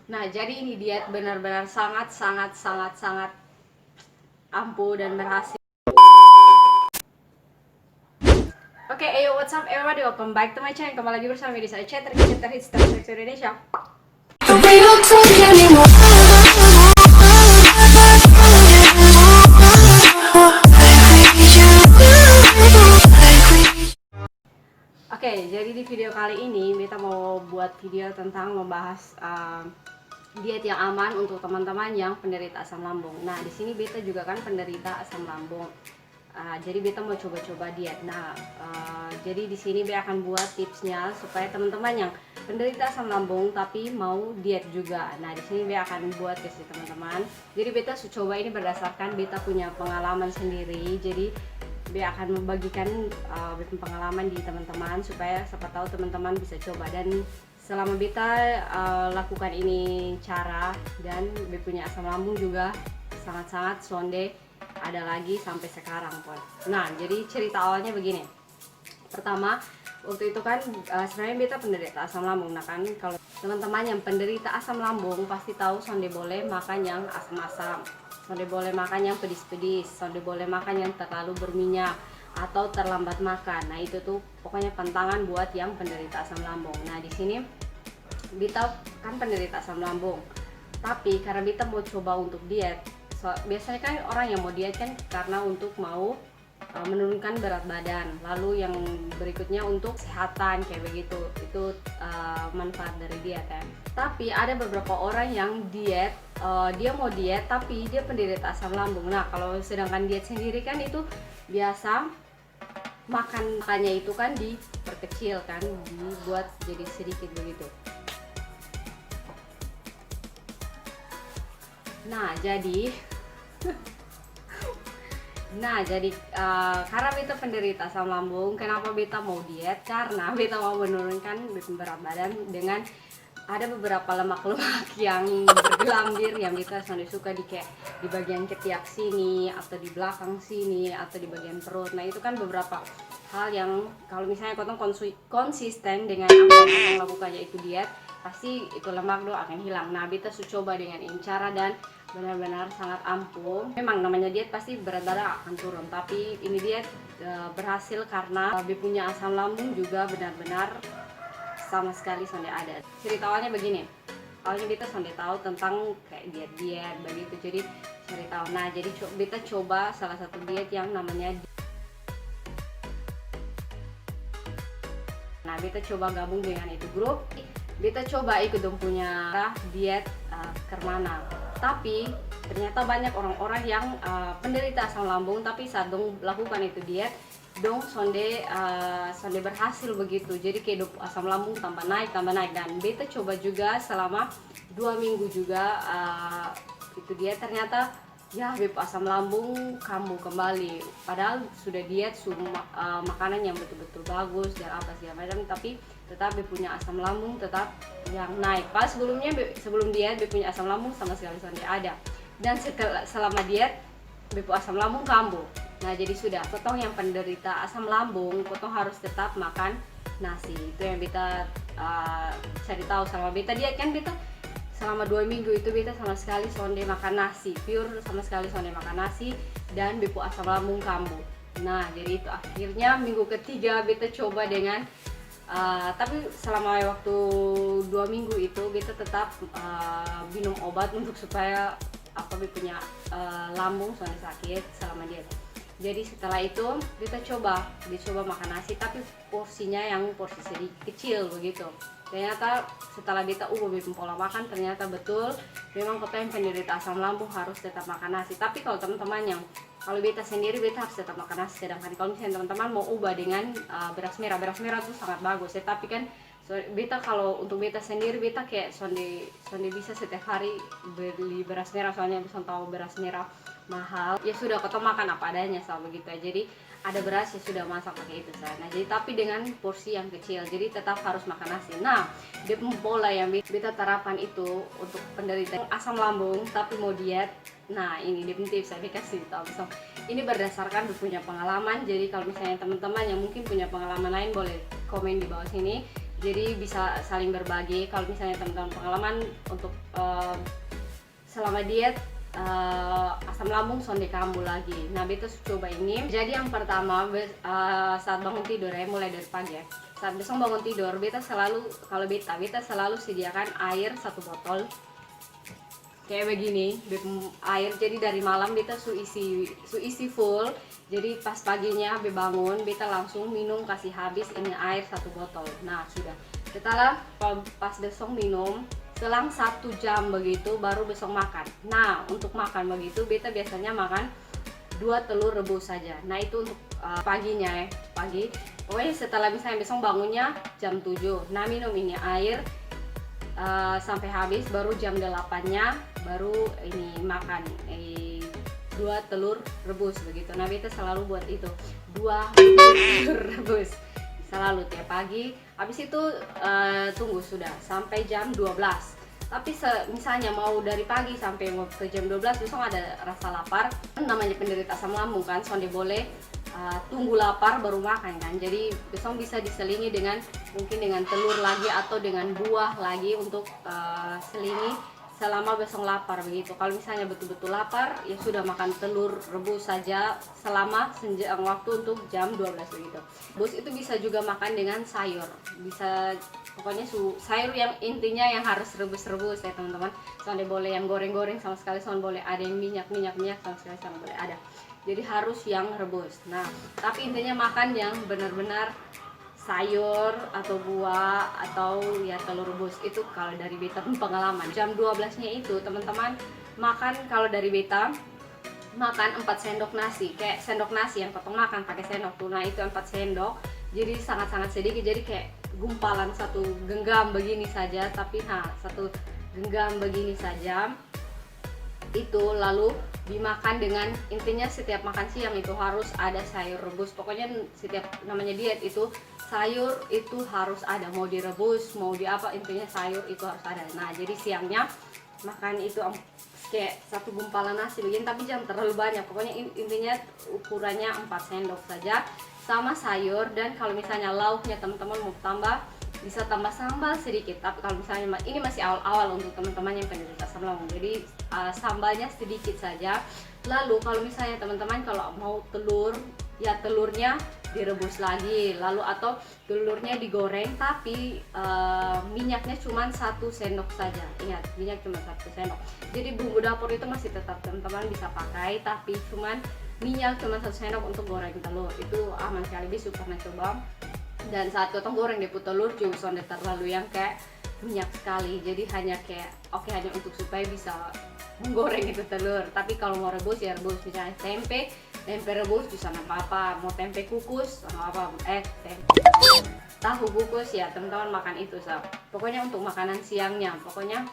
Nah, jadi ini diet benar-benar sangat sangat sangat sangat ampuh dan berhasil. Oke, ayo what's up everybody, welcome back to my channel. Kembali lagi bersama di saya Chat terhits terus Indonesia. Oke, jadi di video kali ini kita mau buat video tentang membahas diet yang aman untuk teman-teman yang penderita asam lambung. Nah, di sini beta juga kan penderita asam lambung. Jadi beta mau coba-coba diet. Nah, jadi di sini beta akan buat tipsnya supaya teman-teman yang penderita asam lambung tapi mau diet juga. Nah, di sini beta akan buat kasih teman-teman. Jadi beta coba ini berdasarkan beta punya pengalaman sendiri. Jadi beta akan membagikan pengalaman di teman-teman supaya siapa tahu teman-teman bisa coba. Dan selama beta lakukan ini cara dan beta punya asam lambung juga sangat-sangat sonde ada lagi sampai sekarang pun. Nah, jadi cerita awalnya begini. Pertama, waktu itu kan sebenarnya beta penderita asam lambung. Nah kan kalau teman-teman yang penderita asam lambung pasti tahu sonde boleh makan yang asam-asam, sonde boleh makan yang pedis-pedis, sonde boleh makan yang terlalu berminyak atau terlambat makan. Nah, itu tuh pokoknya pantangan buat yang penderita asam lambung. Nah, di sini beta kan penderita asam lambung. Tapi karena beta mau coba untuk diet, biasanya kan orang yang mau diet kan karena untuk mau menurunkan berat badan, lalu yang berikutnya untuk kesehatan kayak begitu. Itu manfaat dari diet kan. Tapi ada beberapa orang yang diet, dia mau diet tapi dia penderita asam lambung. Nah, kalau sedangkan diet sendiri kan itu biasa makannya itu kan diperkecil kan, dibuat jadi sedikit begitu. Nah, jadi karena beta penderita asam lambung, kenapa beta mau diet? Karena beta mau menurunkan berat badan dengan ada beberapa lemak-lemak yang bergelambir yang beta sangat suka di kayak di bagian ketiak sini atau di belakang sini atau di bagian perut. Nah, itu kan beberapa hal yang kalau misalnya kotong konsisten dengan apa yang lakukannya itu diet, pasti itu lemak do akan hilang. Nah, beta coba dengan ini cara dan benar-benar sangat ampuh. Memang namanya diet pasti berat badan akan turun, tapi ini diet berhasil karena lebih punya asam lambung juga benar-benar sama sekali sonde ada. Cerita awalnya begini, awalnya beta sonde tahu tentang kayak diet-diet begitu, jadi cari tahu. Nah, jadi beta coba salah satu diet yang namanya beta coba gabung dengan itu grup. Beta coba ikut dong punya diet Kermana. Tapi ternyata banyak orang-orang yang penderita asam lambung tapi saat dong lakukan itu diet dong sonde berhasil begitu. Jadi kayak asam lambung tambah naik dan beta coba juga selama 2 minggu juga itu diet, ternyata ya beb asam lambung kambuh kembali. Padahal sudah diet makanan yang betul-betul bagus dan apa segala macam, tapi tetap beb punya asam lambung tetap yang naik. Pas sebelum diet beb punya asam lambung sama sekali tidak ada, dan selama diet beb asam lambung kambuh. Nah, jadi sudah potong yang penderita asam lambung, potong harus tetap makan nasi. Itu yang beta cari tahu selama beta diet kan. Beta selama 2 minggu itu beta sama sekali sonde makan nasi, pure sama sekali sonde makan nasi dan bepu asam lambung kambuh. Nah, jadi itu akhirnya minggu ketiga beta coba dengan tapi selama waktu 2 minggu itu beta tetap minum obat untuk supaya punya lambung soalnya sakit selama diet. Jadi setelah itu kita coba makan nasi tapi porsinya yang porsi sedikit kecil begitu. Ternyata setelah beta pola makan, ternyata betul memang kota yang penderita asam lambung harus tetap makan nasi. Tapi kalau teman-teman yang kalau beta sendiri beta harus tetap makan nasi. Sedangkan kalau misalnya teman-teman mau ubah dengan beras merah itu sangat bagus ya. Tapi kan beta kalau untuk beta sendiri beta kayak sonde bisa setiap hari beli beras merah, soalnya bisa tahu beras merah mahal. Ya sudah, kota makan apa adanya sama begitu ya. Jadi ada beras ya sudah masak pakai itu saya. Nah, jadi tapi dengan porsi yang kecil, jadi tetap harus makan nasi. Nah, dia pola yang beta terapkan itu untuk penderita asam lambung tapi mau diet. Nah, ini dia tips saya kasih tahu. So, ini berdasarkan punya pengalaman. Jadi kalau misalnya teman-teman yang mungkin punya pengalaman lain boleh komen di bawah sini. jadi bisa saling berbagi. Kalau misalnya teman-teman pengalaman untuk selama diet asam lambung sonde kambuh lagi. Nah beta coba ini. Jadi yang pertama saat bangun tidur ya, mulai dari pagi ya, saat besok bangun tidur beta selalu, kalau beta selalu sediakan air 1 botol kayak begini, air. Jadi dari malam beta su isi full, jadi pas paginya bangun beta langsung minum, kasih habis ini air 1 botol. Nah sudah, setelah pas besok minum selang 1 jam begitu baru besok makan. Nah untuk makan begitu beta biasanya makan 2 telur rebus saja. Nah itu untuk paginya ya, pagi. Pokoknya setelah misalnya besok bangunnya jam 7, nah minum ini air sampai habis, baru jam 8-nya baru ini makan 2 telur rebus begitu. Nah beta selalu buat itu 2 telur rebus selalu tiap pagi. Habis itu tunggu sudah sampai jam 12. Tapi misalnya mau dari pagi sampai ke jam 12 besok ada rasa lapar, namanya penderita asam lambung kan, sonde boleh tunggu lapar baru makan kan. Jadi besok bisa diselingi dengan mungkin dengan telur lagi atau dengan buah lagi untuk selingi selama besok lapar begitu. Kalau misalnya betul-betul lapar ya sudah makan telur rebus saja selama waktu untuk jam 12 begitu. Bos itu bisa juga makan dengan sayur, bisa pokoknya sayur yang intinya yang harus rebus-rebus ya teman-teman. Soalnya boleh yang goreng-goreng sama sekali, soalnya boleh ada yang minyak sama sekali sama boleh ada. Jadi harus yang rebus. Nah tapi intinya makan yang benar-benar sayur atau buah atau ya telur rebus. Itu kalau dari beta pengalaman. Jam 12 nya itu teman-teman makan, kalau dari beta makan 4 sendok nasi, kayak sendok nasi yang potong makan pakai sendok tuh. Nah itu 4 sendok, jadi sangat-sangat sedikit, jadi kayak gumpalan 1 genggam begini saja, tapi nah 1 genggam begini saja itu. Lalu dimakan dengan, intinya setiap makan siang itu harus ada sayur rebus. Pokoknya setiap namanya diet itu sayur itu harus ada, mau direbus mau di apa, intinya sayur itu harus ada. Nah jadi siangnya makan itu kayak 1 gumpalan nasi begini, tapi jangan terlalu banyak. Pokoknya intinya ukurannya 4 sendok saja sama sayur. Dan kalau misalnya lauknya teman-teman mau tambah, bisa tambah sambal sedikit. Tapi kalau misalnya ini masih awal-awal untuk teman-teman yang penderita asam lambung, jadi sambalnya sedikit saja. Lalu kalau misalnya teman-teman kalau mau telur, ya telurnya direbus lagi, lalu atau telurnya digoreng tapi minyaknya cuma 1 sendok saja. Ingat, minyak cuma 1 sendok. Jadi bumbu dapur itu masih tetap teman-teman bisa pakai, tapi cuman minyak cuma 1 sendok untuk goreng telur. Itu aman sekali, bisa pernah coba. Dan saat potong goreng deput telur juga sonde terlalu yang kayak minyak sekali, jadi hanya kayak hanya untuk supaya bisa menggoreng itu telur. Tapi kalau mau rebus ya rebus, misalnya tempe rebus bisa apa-apa, mau tempe kukus apa tempe tahu kukus ya teman-teman makan itu. Pokoknya untuk makanan siangnya pokoknya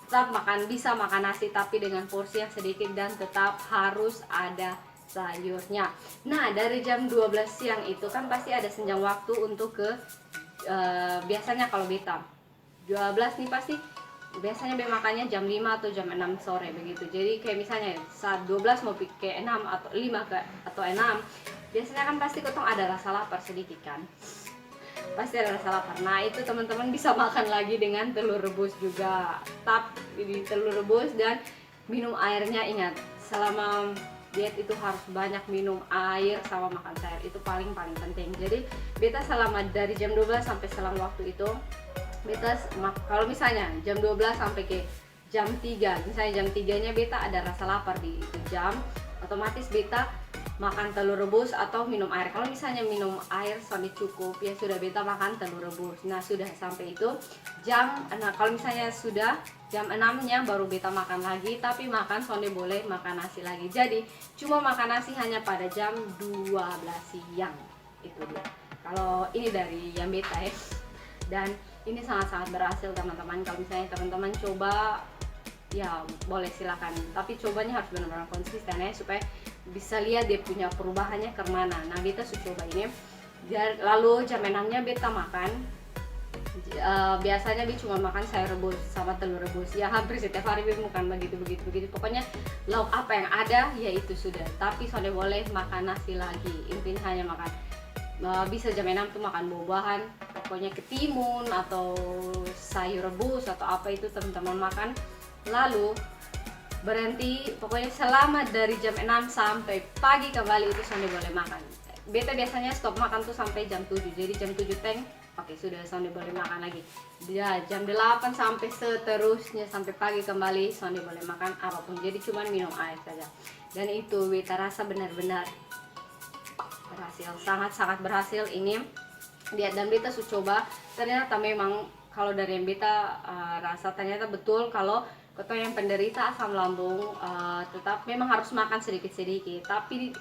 tetap bisa makan nasi tapi dengan porsi yang sedikit dan tetap harus ada sayurnya. Nah dari jam 12 siang itu kan pasti ada senjang waktu untuk ke biasanya kalau beta 12 nih pasti biasanya makannya jam 5 atau jam 6 sore begitu. Jadi kayak misalnya saat 12 mau ke 6 atau 5 atau 6, biasanya kan pasti ketong ada rasa lapar sedikit kan, pasti ada rasa lapar. Nah itu teman-teman bisa makan lagi dengan telur rebus juga, tapi telur rebus dan minum airnya. Ingat selama diet itu harus banyak minum air sama makan sayur, itu paling penting. Jadi beta selama dari jam 12 sampai selang waktu itu beta kalau misalnya jam 12 sampai ke jam 3, misalnya jam 3 nya beta ada rasa lapar di itu jam, otomatis beta makan telur rebus atau minum air. Kalau misalnya minum air sudah cukup ya sudah beta makan telur rebus. Nah sudah sampai itu kalau misalnya sudah jam 6 nya baru beta makan lagi, tapi makan sonde boleh makan nasi lagi. Jadi cuma makan nasi hanya pada jam 12 siang. Itu dia kalau ini dari yang beta ya. Dan ini sangat-sangat berhasil teman-teman. Kalau misalnya teman-teman coba ya boleh silakan, tapi cobanya harus benar-benar konsisten ya supaya bisa lihat dia punya perubahannya kemana. Nah beta sudah coba ini. Lalu jam 6 nya beta makan biasanya dia cuma makan sayur rebus sama telur rebus ya, hampir setiap hari dia makan begitu. Pokoknya lauk apa yang ada ya itu sudah, tapi sudah boleh makan nasi lagi. Intinya hanya makan bisa jam 6 tuh makan buah-buahan, pokoknya ketimun atau sayur rebus atau apa itu teman-teman makan. Lalu berhenti, pokoknya selama dari jam 6 sampai pagi kembali itu Sonde boleh makan. Beta biasanya stop makan tuh sampai jam 7, jadi jam 7 teng oke sudah Sonde boleh makan lagi. Ya jam 8 sampai seterusnya sampai pagi kembali Sonde boleh makan apapun, jadi cuma minum air saja. Dan itu beta rasa benar-benar berhasil, sangat-sangat berhasil ini diet. Dan beta sudah coba, ternyata memang kalau dari yang beta rasa ternyata betul kalau kau yang penderita asam lambung tetap memang harus makan sedikit-sedikit, tapi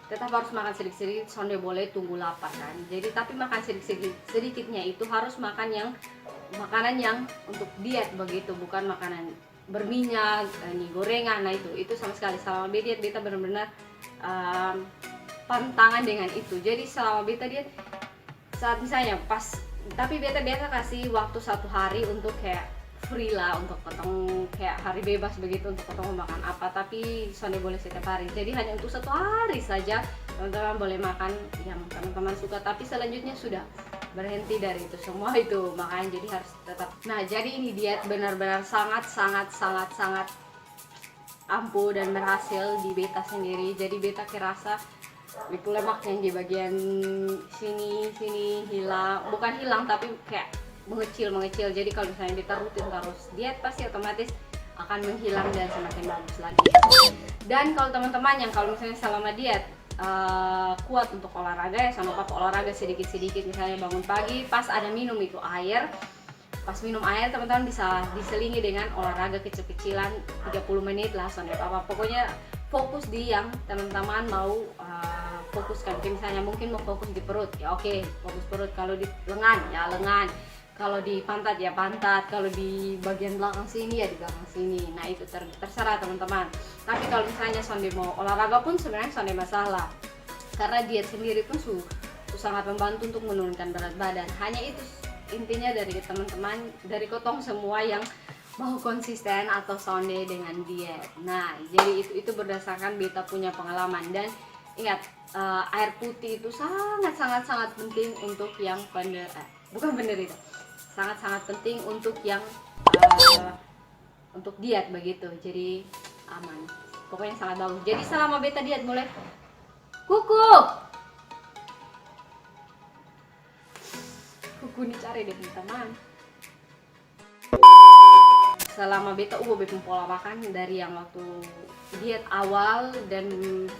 tetap harus makan sedikit-sedikit. Sonde boleh tunggu lapar kan, jadi tapi makan sedikit-sedikitnya itu harus makan yang makanan yang untuk diet begitu, bukan makanan berminyak, ini gorengan. Nah itu sama sekali selama diet beta benar-benar pantangan dengan itu. Jadi selama beta diet, saat misalnya pas, tapi beta biasa kasih waktu 1 hari untuk kayak free lah, untuk potong kayak hari bebas begitu untuk potong makan apa, tapi Sonde boleh setiap hari. Jadi hanya untuk 1 hari saja teman-teman boleh makan yang teman-teman suka, tapi selanjutnya sudah berhenti dari itu semua itu makanya. Jadi harus tetap, nah jadi ini diet benar-benar sangat ampuh dan berhasil di beta sendiri. Jadi beta kerasa itu lemak yang di bagian sini hilang, bukan hilang tapi kayak mengecil. Jadi kalau misalnya beta rutin terus diet pasti otomatis akan menghilang dan semakin bagus lagi. Dan kalau teman-teman yang kalau misalnya selama diet kuat untuk olahraga, ya sama apa olahraga sedikit-sedikit, misalnya bangun pagi pas ada minum itu air, pas minum air teman-teman bisa diselingi dengan olahraga kecil-kecilan 30 menit lah, sonde apa pokoknya fokus di yang teman-teman mau fokuskan. Misalnya mungkin mau fokus di perut, ya oke, fokus perut. Kalau di lengan, ya lengan. Kalau di pantat, ya pantat. Kalau di bagian belakang sini, ya di belakang sini. Nah itu terserah teman-teman. Tapi kalau misalnya sonde mau olahraga pun sebenarnya sonde masalah, karena diet sendiri pun sangat membantu untuk menurunkan berat badan. Hanya itu intinya dari teman-teman, dari kotong semua yang mau konsisten atau sonde dengan diet. Nah jadi itu berdasarkan beta punya pengalaman. Dan ingat, air putih itu sangat penting untuk yang bukan penderita, sangat penting untuk yang untuk diet begitu. Jadi aman, pokoknya sangat bagus. Jadi selama beta diet mulai kuku dicari deh teman-teman. Selama beta ubah pola makan dari yang waktu diet awal, dan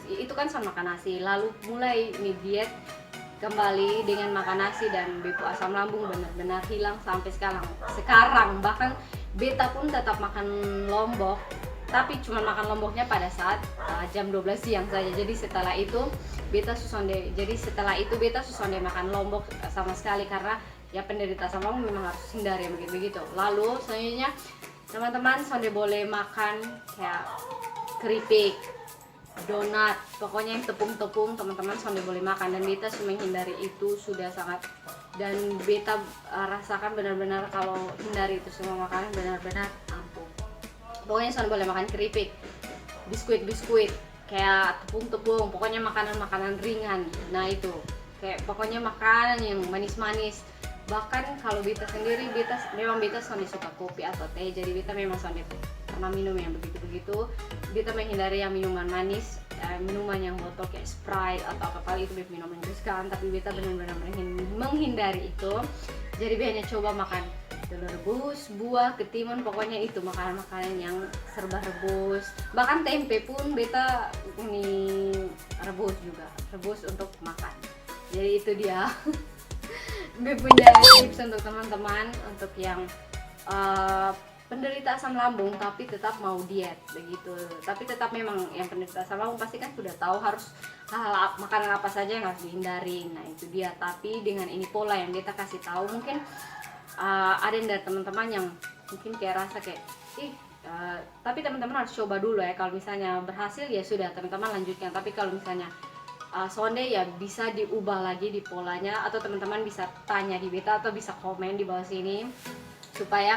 itu kan sama makan nasi, lalu mulai nih diet kembali dengan makan nasi, dan bepu asam lambung benar-benar hilang sampai sekarang. Bahkan beta pun tetap makan lombok, tapi cuma makan lomboknya pada saat jam 12 siang saja. Jadi setelah itu beta susonde makan lombok sama sekali, karena ya penderita asam lambung memang harus hindari begitu. Lalu selanjutnya teman-teman sonde boleh makan kayak keripik, donat, pokoknya yang tepung-tepung teman-teman sonde boleh makan. Dan beta menghindari itu sudah sangat, dan beta rasakan benar-benar kalau hindari itu semua makanan benar-benar ampuh. Pokoknya sonde boleh makan keripik, biskuit kayak tepung-tepung, pokoknya makanan ringan. Nah itu kayak pokoknya makanan yang manis-manis. Bahkan kalau beta sendiri, memang beta sonde suka kopi atau teh, jadi beta memang sonde karena minum yang begitu. Beta menghindari yang minuman manis, minuman yang botol kayak Sprite atau apa itu minuman kan, tapi beta benar-benar menghindari itu. Jadi beta hanya coba makan telur rebus, buah, ketimun, pokoknya itu makanan-makanan yang serba rebus. Bahkan tempe pun beta ini rebus untuk makan. Jadi itu dia. Gue punya tips untuk teman-teman untuk yang penderita asam lambung tapi tetap mau diet begitu. Tapi tetap memang yang penderita asam lambung pasti kan sudah tahu harus hal makanan apa saja yang harus dihindari. Nah itu dia. Tapi dengan ini pola yang kita kasih tahu, mungkin ada yang dari teman-teman yang mungkin kayak rasa kayak tapi teman-teman harus coba dulu ya. Kalau misalnya berhasil ya sudah teman-teman lanjutkan. Tapi kalau misalnya sonde ya bisa diubah lagi di polanya, atau teman-teman bisa tanya di beta atau bisa komen di bawah sini supaya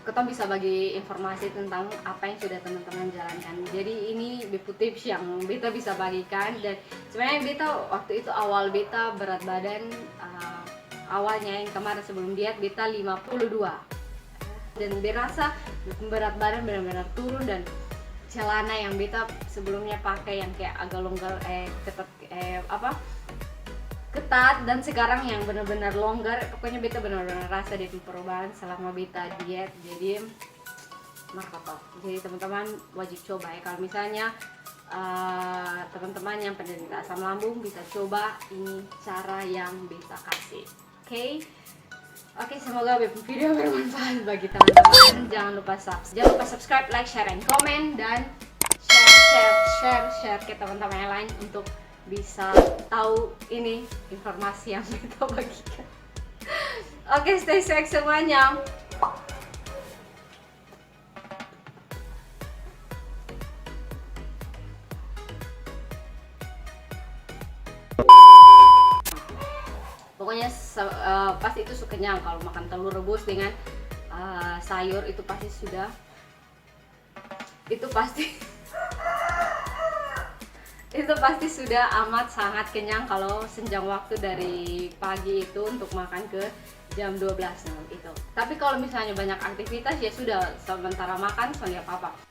kita bisa bagi informasi tentang apa yang sudah teman-teman jalankan. Jadi ini bepu tips yang beta bisa bagikan. Dan sebenarnya beta waktu itu awal beta berat badan awalnya yang kemarin sebelum diet beta 52, dan berasa berat badan benar-benar turun, dan celana yang beta sebelumnya pakai yang kayak agak longgar ketat, dan sekarang yang benar-benar longgar. Pokoknya beta benar-benar rasa dia perubahan selama beta diet. Jadi mantap. Jadi teman-teman wajib coba ya. Kalau misalnya teman-teman yang penderita asam lambung bisa coba ini cara yang beta kasih. Oke, semoga video bermanfaat bagi teman-teman. Jangan lupa subscribe, like, share, and comment, dan share ke teman-teman yang lain untuk bisa tahu ini informasi yang kita bagikan. Oke, stay safe semuanya. Pokoknya pasti itu kenyang kalau makan telur rebus dengan sayur, itu pasti sudah itu pasti sudah amat sangat kenyang kalau senjang waktu dari pagi itu untuk makan ke jam 12 itu. Tapi kalau misalnya banyak aktivitas ya sudah, sementara makan soalnya apa-apa.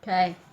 Okay.